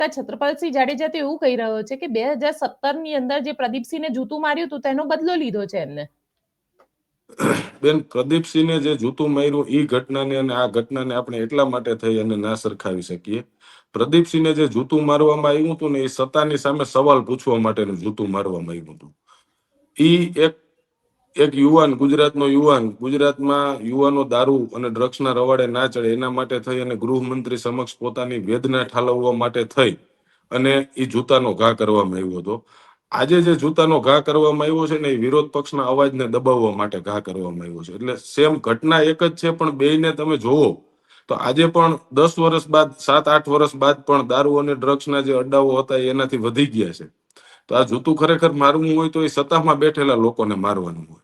વક્તા છત્રપાલસિંહ જાડેજા તો એવું કહી રહ્યો છે કે 2017ની અંદર જે પ્રદીપસિંહને જૂતું માર્યું હતું તેનો બદલો લીધો છે એમને. બેન, પ્રદીપસિંહને જે જૂતું માર્યું એ ઘટનાને અને આ ઘટનાને આપણે એટલા માટે થઈ અને ના સરખાવી શકીએ. પ્રદીપસિંહને જે જૂતું મારવામાં આવ્યું હતું ને એ સત્તાની સામે સવાલ પૂછવા માટેનું જૂતું મારવામાં આવ્યું હતું. એક યુવાન, ગુજરાતનો યુવાન, ગુજરાતમાં યુવાનો દારૂ અને ડ્રગ્સના રવાડે ના ચડે એના માટે થઈ અને ગૃહમંત્રી સમક્ષ પોતાની વેદના ઠાલવવા માટે થઈ અને એ જૂતાનો ઘા કરવામાં આવ્યો હતો. આજે જે જૂતાનો ઘા કરવામાં આવ્યો છે ને એ વિરોધ પક્ષના અવાજને દબાવવા માટે ઘા કરવામાં આવ્યો છે. એટલે સેમ ઘટના એક જ છે, પણ બેયને તમે જોવો તો આજે પણ 10 વર્ષ બાદ, 7-8 વર્ષ બાદ પણ દારૂ અને ડ્રગ્સના જે અડ્ડાઓ હતા એનાથી વધી ગયા છે. તો આ જૂતું ખરેખર મારવું હોય તો એ સત્તામાં બેઠેલા લોકોને મારવાનું હોય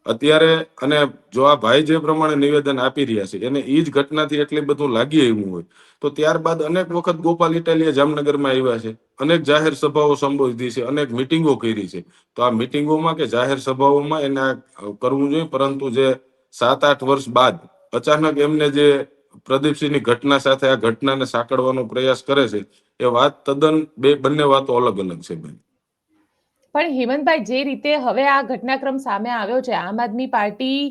અત્યારે. અને જો આ ભાઈ જે પ્રમાણે નિવેદન આપી રહ્યા છે એને એ જ ઘટનાથી એટલી બધું લાગી આવ્યું હોય તો ત્યારબાદ અનેક વખત ગોપાલ ઇટાલિયા જામનગરમાં આવ્યા છે, અનેક જાહેર સભાઓ સંબોધી છે, અનેક મિટિંગો કરી છે. તો આ મિટિંગોમાં કે જાહેર સભાઓમાં એને કરવું જોઈએ, પરંતુ જે 7-8 વર્ષ બાદ અચાનક એમને જે પ્રદીપસિંહની ઘટના સાથે આ ઘટનાને સાંકળવાનો પ્રયાસ કરે છે એ વાત તદ્દન બંને વાતો અલગ અલગ છે બેન. પણ હેમંતભાઈ, જે રીતે હવે આ ઘટનાક્રમ સામે આવ્યો છે, આમ આદમી પાર્ટી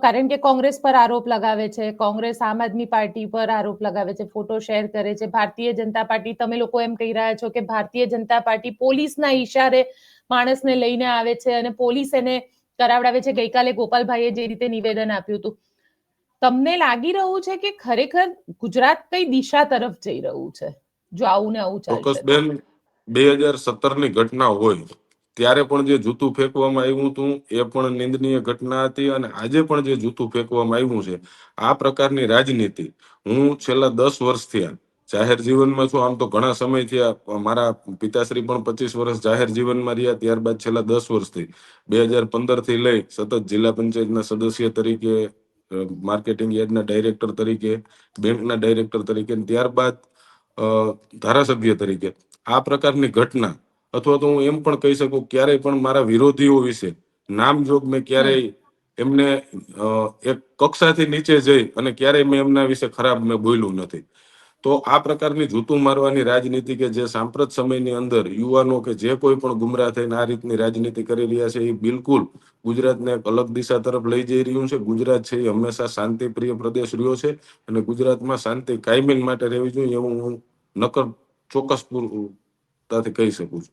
કારણ કે કોંગ્રેસ પર આરોપ લગાવે છે, કોંગ્રેસ આમ આદમી પાર્ટી પર આરોપ લગાવે છે, ફોટો શેર કરે છે. ભારતીય જનતા પાર્ટી, તમે લોકો એમ કહી રહ્યા છો કે ભારતીય જનતા પાર્ટી પોલીસના ઈશારે માણસને લઈને આવે છે અને પોલીસ એને કરાવડાવે છે. ગઈકાલે ગોપાલભાઈએ જે રીતે નિવેદન આપ્યું હતું, તમને લાગી રહ્યું છે કે ખરેખર ગુજરાત કઈ દિશા તરફ જઈ રહ્યું છે જો આવું ને આવું ચાલશે? ચોક્કસ બેન, 2017ની ઘટના હોય ત્યારે પણ જે જૂતું ફેંકવામાં આવ્યું હતું એ પણ નિંદનીય ઘટના હતી. અને આજે પણ જે જૂતું ફેંકવામાં આવ્યું છે, આ પ્રકારની રાજનીતિ હું છેલ્લા 10 વર્ષ થયા જાહેર જીવનમાં છું. આમ તો ઘણા સમય થયા, મારા પિતાશ્રી પણ 25 વર્ષ જાહેર જીવનમાં રહ્યા. ત્યારબાદ છેલ્લા 10 વર્ષથી 2015 થી લઈ સતત જિલ્લા પંચાયતના સદસ્ય તરીકે, માર્કેટિંગ યાર્ડના ડાયરેક્ટર તરીકે, બેંકના ડાયરેક્ટર તરીકે, ત્યારબાદ ધારાસભ્ય તરીકે આ પ્રકારની ઘટના, અથવા તો હું એમ પણ કહી શકું ક્યારેય પણ મારા વિરોધીઓ વિશે નામજોગ મેં ક્યારેય એમને એક કક્ષાથી નીચે જઈ અને ક્યારેય મેં એમના વિશે ખરાબ મેં બોલ્યું નથી. તો આ પ્રકારની જૂતું મારવાની રાજનીતિ કે જે સાંપ્રત સમયની અંદર યુવાનો કે જે કોઈ પણ ગુમરાહ થઈને આ રીતની રાજનીતિ કરી રહ્યા છે, એ બિલકુલ ગુજરાતને એક અલગ દિશા તરફ લઈ જઈ રહ્યું છે. ગુજરાત છે એ હંમેશા શાંતિપ્રિય પ્રદેશ રહ્યો છે અને ગુજરાતમાં શાંતિ કાયમી માટે રહેવી જોઈએ એવું હું નકર ચોક્કસપૂર્ણતાથી કહી શકું છું.